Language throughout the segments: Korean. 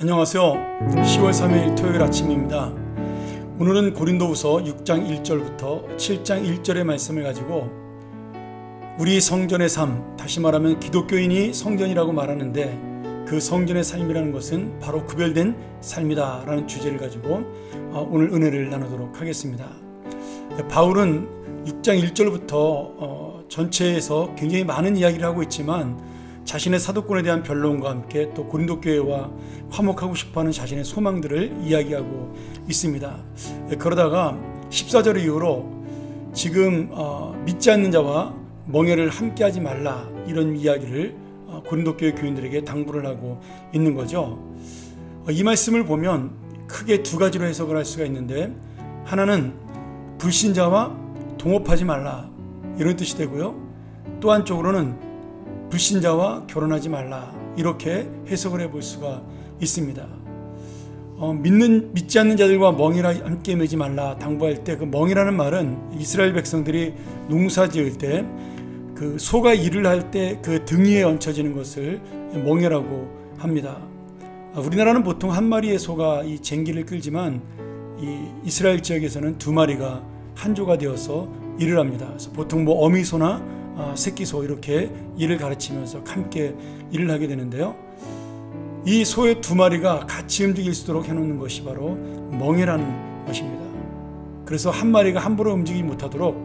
안녕하세요. 10월 3일 토요일 아침입니다. 오늘은 고린도후서 6장 1절부터 7장 1절의 말씀을 가지고 우리 성전의 삶, 다시 말하면 기독교인이 성전이라고 말하는데 그 성전의 삶이라는 것은 바로 구별된 삶이다 라는 주제를 가지고 오늘 은혜를 나누도록 하겠습니다. 바울은 6장 1절부터 전체에서 굉장히 많은 이야기를 하고 있지만 자신의 사도권에 대한 변론과 함께 또 고린도 교회와 화목하고 싶어하는 자신의 소망들을 이야기하고 있습니다. 그러다가 14절 이후로 지금 믿지 않는 자와 멍에를 함께하지 말라 이런 이야기를 고린도 교회 교인들에게 당부를 하고 있는 거죠. 이 말씀을 보면 크게 두 가지로 해석을 할 수가 있는데, 하나는 불신자와 동업하지 말라 이런 뜻이 되고요, 또 한쪽으로는 불신자와 결혼하지 말라 이렇게 해석을 해볼 수가 있습니다. 믿지 않는 자들과 멍에를 함께 매지 말라 당부할 때 그 멍이라는 말은 이스라엘 백성들이 농사 지을 때 그 소가 일을 할 때 그 등 위에 얹혀지는 것을 멍에라고 합니다. 우리나라는 보통 한 마리의 소가 이 쟁기를 끌지만 이 이스라엘 지역에서는 두 마리가 한 조가 되어서 일을 합니다. 그래서 보통 어미소나 새끼소 이렇게 일을 가르치면서 함께 일을 하게 되는데요, 이 소의 두 마리가 같이 움직일 수 있도록 해놓는 것이 바로 멍에라는 것입니다. 그래서 한 마리가 함부로 움직이지 못하도록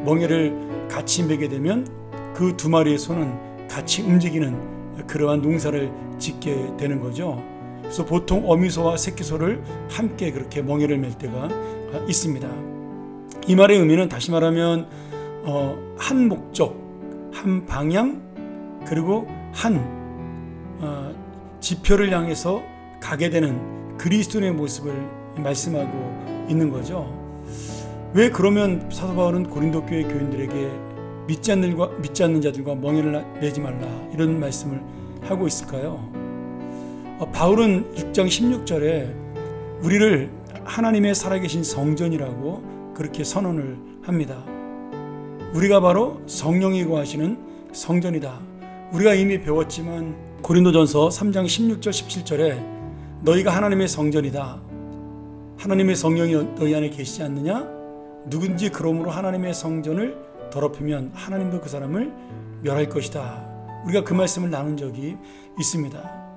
멍에를 같이 매게 되면 그 두 마리의 소는 같이 움직이는 그러한 농사를 짓게 되는 거죠. 그래서 보통 어미소와 새끼소를 함께 그렇게 멍에를 맬 때가 있습니다. 이 말의 의미는 다시 말하면 한 목적, 한 방향, 그리고 한 지표를 향해서 가게 되는 그리스도인의 모습을 말씀하고 있는 거죠. 왜 그러면 사도 바울은 고린도 교회 교인들에게 믿지 않는 자들과 멍에를 매지 말라 이런 말씀을 하고 있을까요? 바울은 6장 16절에 우리를 하나님의 살아계신 성전이라고 그렇게 선언을 합니다. 우리가 바로 성령이 거하시는 성전이다. 우리가 이미 배웠지만 고린도전서 3장 16절 17절에 너희가 하나님의 성전이다. 하나님의 성령이 너희 안에 계시지 않느냐? 누군지 그러므로 하나님의 성전을 더럽히면 하나님도 그 사람을 멸할 것이다. 우리가 그 말씀을 나눈 적이 있습니다.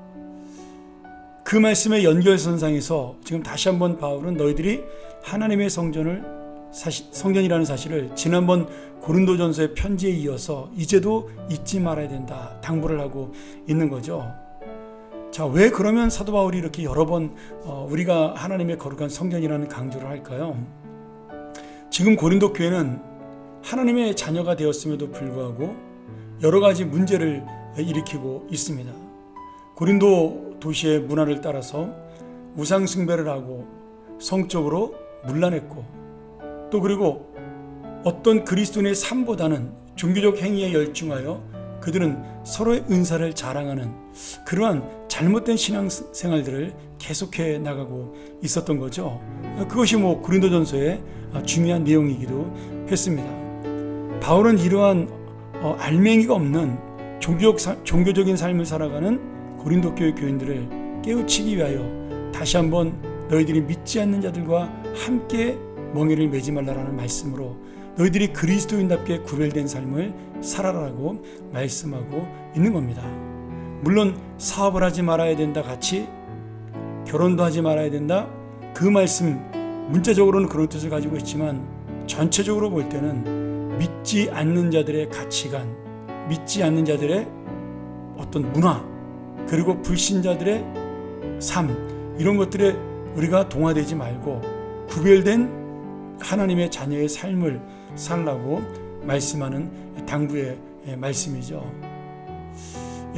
그 말씀의 연결선상에서 지금 다시 한번 바울은 너희들이 하나님의 성전이라는 사실을 지난번 고린도전서의 편지에 이어서 이제도 잊지 말아야 된다 당부를 하고 있는 거죠. 자, 왜 그러면 사도 바울이 이렇게 여러 번 우리가 하나님의 거룩한 성전이라는 강조를 할까요? 지금 고린도 교회는 하나님의 자녀가 되었음에도 불구하고 여러 가지 문제를 일으키고 있습니다. 고린도 도시의 문화를 따라서 우상 숭배를 하고 성적으로 문란했고, 또 그리고 어떤 그리스도인의 삶보다는 종교적 행위에 열중하여 그들은 서로의 은사를 자랑하는 그러한 잘못된 신앙생활들을 계속해 나가고 있었던 거죠. 그것이 고린도전서의 중요한 내용이기도 했습니다. 바울은 이러한 알맹이가 없는 종교적인 삶을 살아가는 고린도 교회 교인들을 깨우치기 위하여 다시 한번 너희들이 믿지 않는 자들과 함께 멍에를 매지 말라라는 말씀으로 너희들이 그리스도인답게 구별된 삶을 살아라라고 말씀하고 있는 겁니다. 물론 사업을 하지 말아야 된다 같이 결혼도 하지 말아야 된다, 그 말씀 문자적으로는 그런 뜻을 가지고 있지만 전체적으로 볼 때는 믿지 않는 자들의 가치관, 믿지 않는 자들의 어떤 문화, 그리고 불신자들의 삶, 이런 것들에 우리가 동화되지 말고 구별된 하나님의 자녀의 삶을 살라고 말씀하는 당부의 말씀이죠.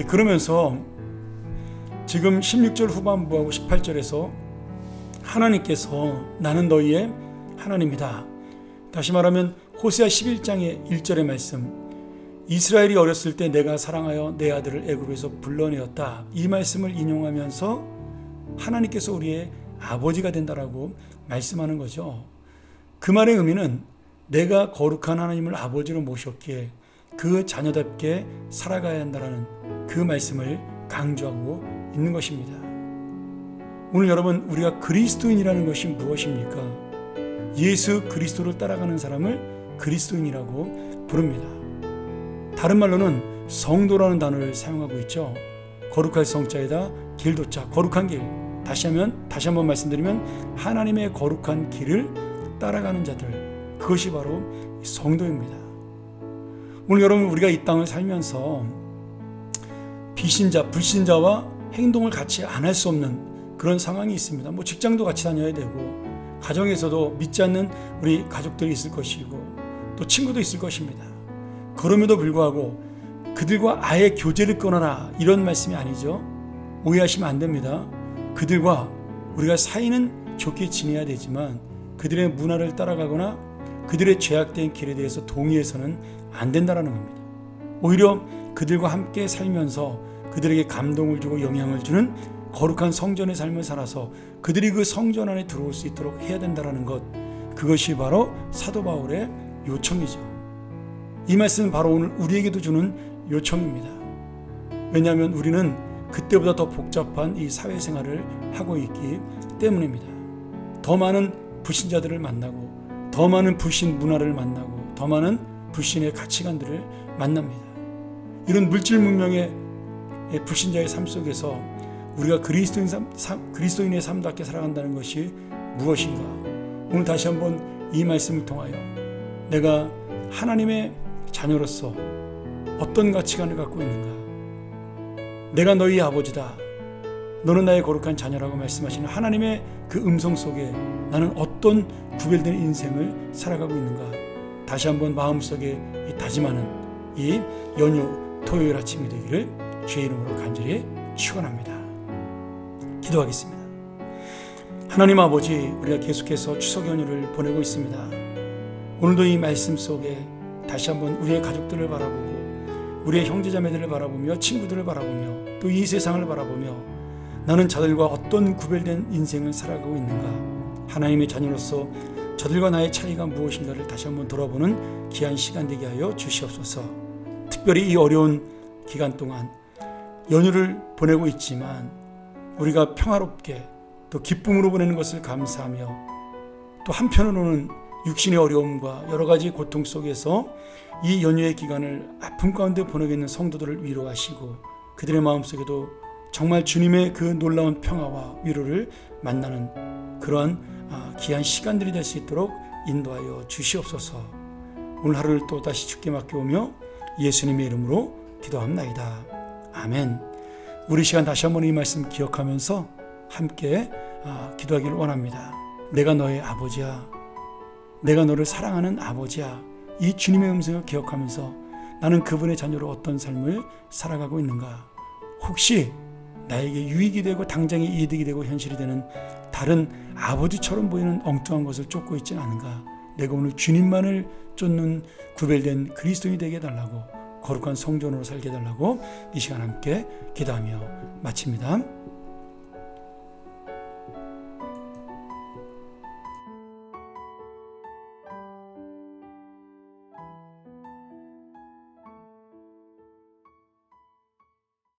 그러면서 지금 16절 후반부하고 18절에서 하나님께서 나는 너희의 하나님이다. 다시 말하면 호세아 11장의 1절의 말씀, 이스라엘이 어렸을 때 내가 사랑하여 내 아들을 애굽에서 불러내었다. 이 말씀을 인용하면서 하나님께서 우리의 아버지가 된다라고 말씀하는 거죠. 그 말의 의미는 내가 거룩한 하나님을 아버지로 모셨기에 그 자녀답게 살아가야 한다는 그 말씀을 강조하고 있는 것입니다. 오늘 여러분, 우리가 그리스도인이라는 것이 무엇입니까? 예수 그리스도를 따라가는 사람을 그리스도인이라고 부릅니다. 다른 말로는 성도라는 단어를 사용하고 있죠. 거룩할 성자에다 길도자, 거룩한 길. 다시 한번 말씀드리면 하나님의 거룩한 길을 따라가는 자들, 그것이 바로 성도입니다. 오늘 여러분, 우리가 이 땅을 살면서 비신자, 불신자와 행동을 같이 안 할 수 없는 그런 상황이 있습니다. 뭐 직장도 같이 다녀야 되고, 가정에서도 믿지 않는 우리 가족들이 있을 것이고, 또 친구도 있을 것입니다. 그럼에도 불구하고 그들과 아예 교제를 끊어라, 이런 말씀이 아니죠. 오해하시면 안 됩니다. 그들과 우리가 사이는 좋게 지내야 되지만 그들의 문화를 따라가거나 그들의 죄악된 길에 대해서 동의해서는 안 된다는 겁니다. 오히려 그들과 함께 살면서 그들에게 감동을 주고 영향을 주는 거룩한 성전의 삶을 살아서 그들이 그 성전 안에 들어올 수 있도록 해야 된다는 것, 그것이 바로 사도 바울의 요청이죠. 이 말씀은 바로 오늘 우리에게도 주는 요청입니다. 왜냐하면 우리는 그때보다 더 복잡한 이 사회생활을 하고 있기 때문입니다. 더 많은 불신자들을 만나고, 더 많은 불신 문화를 만나고, 더 많은 불신의 가치관들을 만납니다. 이런 물질 문명의 불신자의 삶 속에서 우리가 그리스도인의 삶답게 살아간다는 것이 무엇인가? 오늘 다시 한번 이 말씀을 통하여 내가 하나님의 자녀로서 어떤 가치관을 갖고 있는가? 내가 너희 아버지다, 너는 나의 거룩한 자녀라고 말씀하시는 하나님의 그 음성 속에 나는 어떤 구별된 인생을 살아가고 있는가? 다시 한번 마음속에 다짐하는 이 연휴 토요일 아침이 되기를 주의 이름으로 간절히 축원합니다. 기도하겠습니다. 하나님 아버지, 우리가 계속해서 추석 연휴를 보내고 있습니다. 오늘도 이 말씀 속에 다시 한번 우리의 가족들을 바라보고, 우리의 형제자매들을 바라보며, 친구들을 바라보며, 또 이 세상을 바라보며 나는 저들과 어떤 구별된 인생을 살아가고 있는가? 하나님의 자녀로서 저들과 나의 차이가 무엇인가를 다시 한번 돌아보는 귀한 시간 되게 하여 주시옵소서. 특별히 이 어려운 기간 동안 연휴를 보내고 있지만 우리가 평화롭게 또 기쁨으로 보내는 것을 감사하며, 또 한편으로는 육신의 어려움과 여러 가지 고통 속에서 이 연휴의 기간을 아픔 가운데 보내고 있는 성도들을 위로하시고, 그들의 마음속에도 정말 주님의 그 놀라운 평화와 위로를 만나는 그러한 귀한 시간들이 될 수 있도록 인도하여 주시옵소서. 오늘 하루를 또 다시 주께 맡겨오며 예수님의 이름으로 기도합나이다. 아멘. 우리 시간 다시 한번 이 말씀 기억하면서 함께 기도하기를 원합니다. 내가 너의 아버지야, 내가 너를 사랑하는 아버지야. 이 주님의 음성을 기억하면서 나는 그분의 자녀로 어떤 삶을 살아가고 있는가? 혹시 나에게 유익이 되고 당장의 이득이 되고 현실이 되는 다른 아버지처럼 보이는 엉뚱한 것을 쫓고 있지는 않은가? 내가 오늘 주님만을 쫓는 구별된 그리스도인이 되게 해달라고, 거룩한 성전으로 살게 해달라고 이 시간 함께 기도하며 마칩니다.